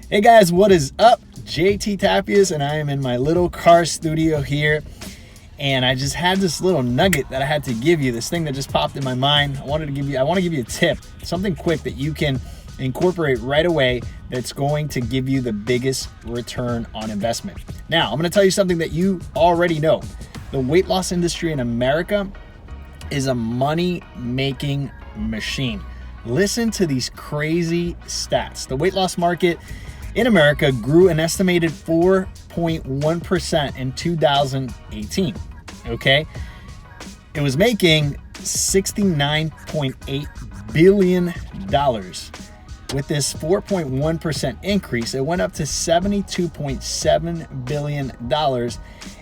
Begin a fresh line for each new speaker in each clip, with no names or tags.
Hey guys, what is up? JT Tapias, and I am in my little car studio here. And I just had this little nugget that I had to give you, this thing that just popped in my mind. I want to give you a tip, something quick that you can incorporate right away that's going to give you the biggest return on investment. Now, I'm going to tell you something that you already know. The weight loss industry in America is a money-making machine. Listen to these crazy stats. The weight loss market in America grew an estimated 4.1% in 2018, okay? It was making $69.8 billion. With this 4.1% increase, it went up to $72.7 billion,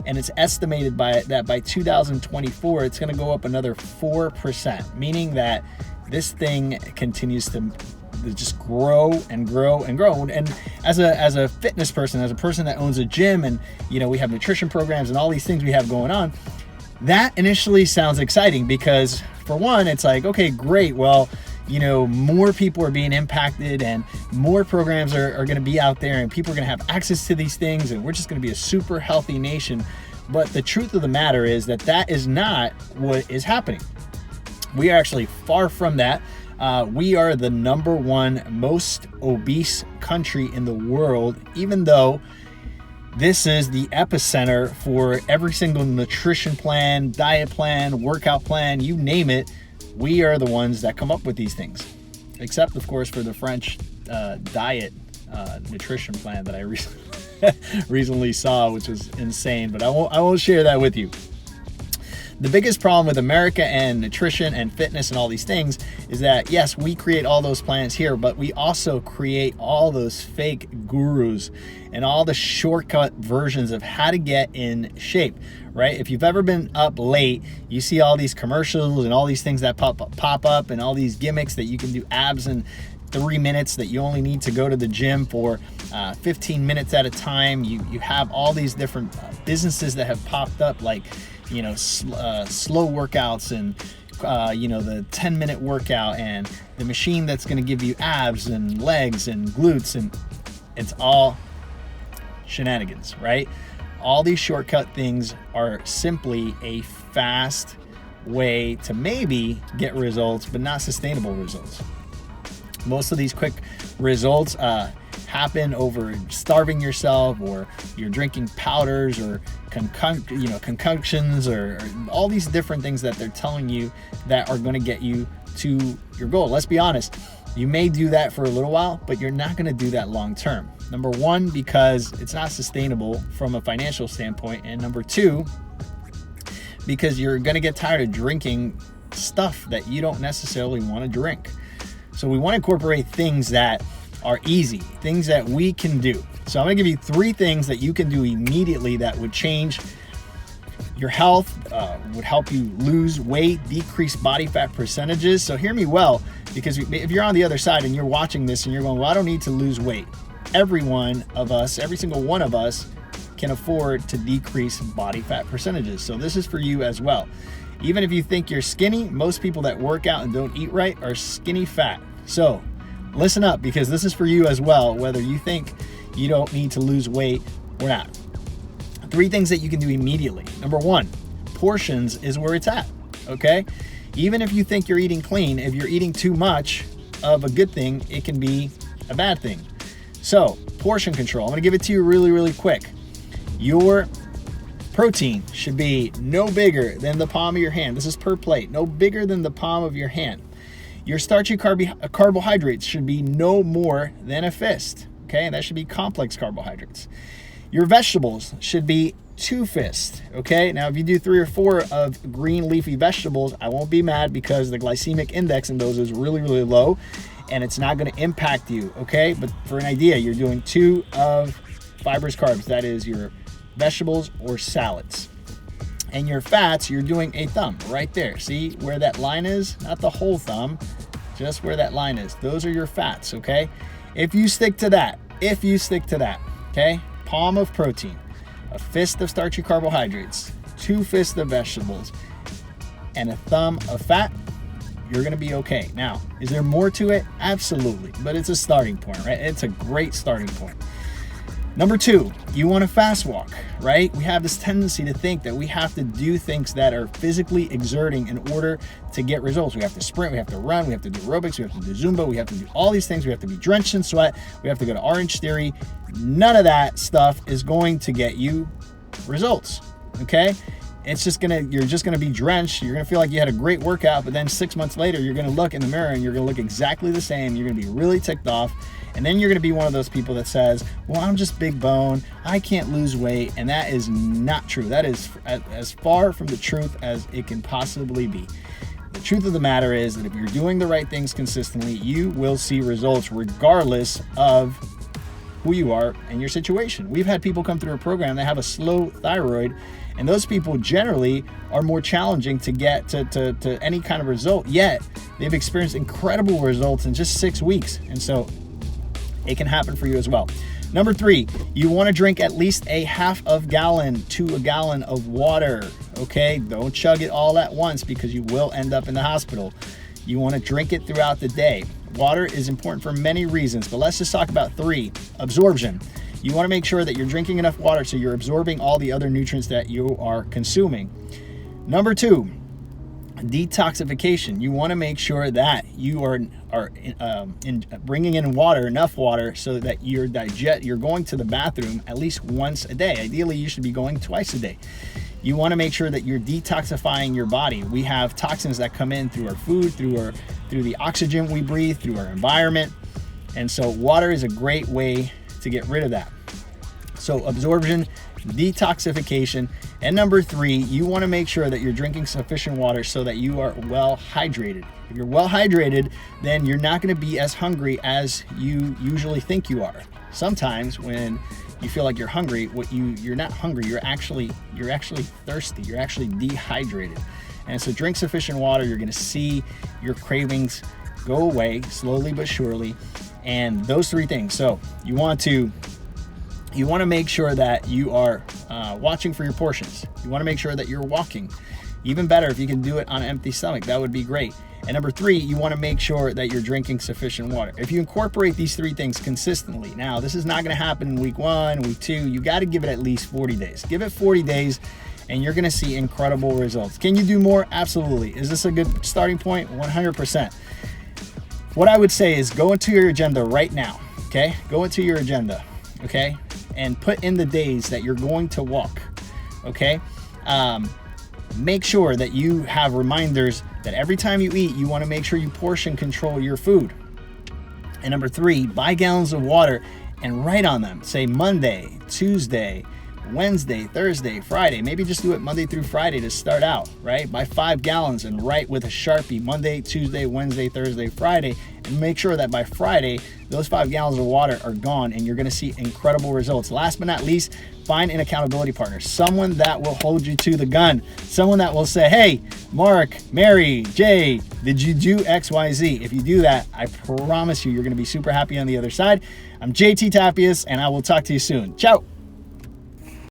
and it's estimated that by 2024, it's gonna go up another 4%, meaning that this thing continues to just grow and grow and grow. And as a fitness person, as a person that owns a gym, and we have nutrition programs and all these things we have going on, that initially sounds exciting because, for one, it's like, okay, great, well, more people are being impacted and more programs are going to be out there and people are going to have access to these things, and we're just going to be a super healthy nation. But the truth of the matter is that is not what is happening. We are actually far from that. We are the number one most obese country in the world, even though this is the epicenter for every single nutrition plan, diet plan, workout plan, you name it. We are the ones that come up with these things, except, of course, for the French diet nutrition plan that I recently saw, which was insane, but I won't share that with you. The biggest problem with America and nutrition and fitness and all these things is that, yes, we create all those plans here, but we also create all those fake gurus and all the shortcut versions of how to get in shape, right? If you've ever been up late, you see all these commercials and all these things that pop up and all these gimmicks that you can do abs in 3 minutes, that you only need to go to the gym for 15 minutes at a time. You have all these different businesses that have popped up, like slow workouts and the 10-minute workout and the machine that's going to give you abs and legs and glutes, and it's all shenanigans, right? All these shortcut things are simply a fast way to maybe get results, but not sustainable results. Most of these quick results happen over starving yourself, or you're drinking powders or concoctions, or all these different things that they're telling you that are going to get you to your goal. Let's be honest, you may do that for a little while, but you're not going to do that long term. Number one, because it's not sustainable from a financial standpoint, and number two, because you're going to get tired of drinking stuff that you don't necessarily want to drink. So we want to incorporate things that are easy, things that we can do. So I'm going to give you 3 things that you can do immediately that would change your health, would help you lose weight, decrease body fat percentages. So hear me well, because if you're on the other side and you're watching this and you're going, well, I don't need to lose weight. Every single one of us can afford to decrease body fat percentages. So this is for you as well. Even if you think you're skinny, most people that work out and don't eat right are skinny fat. So listen up, because this is for you as well, whether you think you don't need to lose weight or not. 3 things that you can do immediately. Number 1, portions is where it's at, okay? Even if you think you're eating clean, if you're eating too much of a good thing, it can be a bad thing. So, portion control. I'm gonna give it to you really, really quick. Your protein should be no bigger than the palm of your hand. This is per plate, no bigger than the palm of your hand. Your starchy carbohydrates should be no more than a fist, okay? And that should be complex carbohydrates. Your vegetables should be 2 fists, okay? Now, if you do 3 or 4 of green leafy vegetables, I won't be mad, because the glycemic index in those is really, really low, and it's not gonna impact you, okay? But for an idea, you're doing 2 of fibrous carbs, that is your vegetables or salads. And your fats, you're doing a thumb right there. See where that line is? Not the whole thumb, just where that line is. Those are your fats, okay? If you stick to that, okay? Palm of protein, a fist of starchy carbohydrates, 2 fists of vegetables, and a thumb of fat, You're going to be okay. Now, is there more to it? Absolutely. But it's a starting point, right? It's a great starting point. Number 2, you want to fast walk, right? We have this tendency to think that we have to do things that are physically exerting in order to get results. We have to sprint, we have to run, we have to do aerobics, we have to do Zumba, we have to do all these things. We have to be drenched in sweat. We have to go to Orange Theory. None of that stuff is going to get you results, okay? You're just gonna be drenched. You're gonna feel like you had a great workout, but then 6 months later, you're gonna look in the mirror and you're gonna look exactly the same. You're gonna be really ticked off. And then you're gonna be one of those people that says, well, I'm just big bone, I can't lose weight. And that is not true. That is as far from the truth as it can possibly be. The truth of the matter is that if you're doing the right things consistently, you will see results regardless of who you are and your situation. We've had people come through a program that have a slow thyroid, and those people generally are more challenging to get to any kind of result, yet they've experienced incredible results in just 6 weeks. And so it can happen for you as well. Number 3, you want to drink at least a half of gallon to a gallon of water, okay? Don't chug it all at once because you will end up in the hospital. You want to drink it throughout the day. Water is important for many reasons, but let's just talk about 3. Absorption. You want to make sure that you're drinking enough water so you're absorbing all the other nutrients that you are consuming. Number 2, detoxification. You want to make sure that you are bringing in water, enough water, so that you're going to the bathroom at least once a day. Ideally, you should be going twice a day. You want to make sure that you're detoxifying your body. We have toxins that come in through our food, through the oxygen we breathe, through our environment. And so water is a great way to get rid of that. So absorption, detoxification. And number 3, you want to make sure that you're drinking sufficient water so that you are well hydrated. If you're well hydrated, then you're not going to be as hungry as you usually think you are. Sometimes when you feel like you're hungry, you're not hungry, you're actually thirsty, you're actually dehydrated. And so drink sufficient water, you're going to see your cravings go away slowly but surely. And those 3 things. So you want to make sure that you are watching for your portions. You want to make sure that you're walking. Even better if you can do it on an empty stomach, that would be great. And number 3, you want to make sure that you're drinking sufficient water. If you incorporate these 3 things consistently, now this is not going to happen in week 1, week 2, you got to give it at least 40 days. Give it 40 days and you're going to see incredible results. Can you do more? Absolutely. Is this a good starting point? 100%. What I would say is go into your agenda right now, okay? Go into your agenda, okay? And put in the days that you're going to walk, okay? Make sure that you have reminders that every time you eat, you want to make sure you portion control your food. And number 3, buy gallons of water and write on them. Say Monday, Tuesday, Wednesday, Thursday, Friday. Maybe just do it Monday through Friday to start out, right? Buy 5 gallons and write with a Sharpie Monday, Tuesday, Wednesday, Thursday, Friday, and make sure that by Friday, those 5 gallons of water are gone and you're going to see incredible results. Last but not least, find an accountability partner, someone that will hold you to the gun, someone that will say, hey, Mark, Mary, Jay, did you do XYZ? If you do that, I promise you're going to be super happy on the other side. I'm JT Tapias, and I will talk to you soon. Ciao.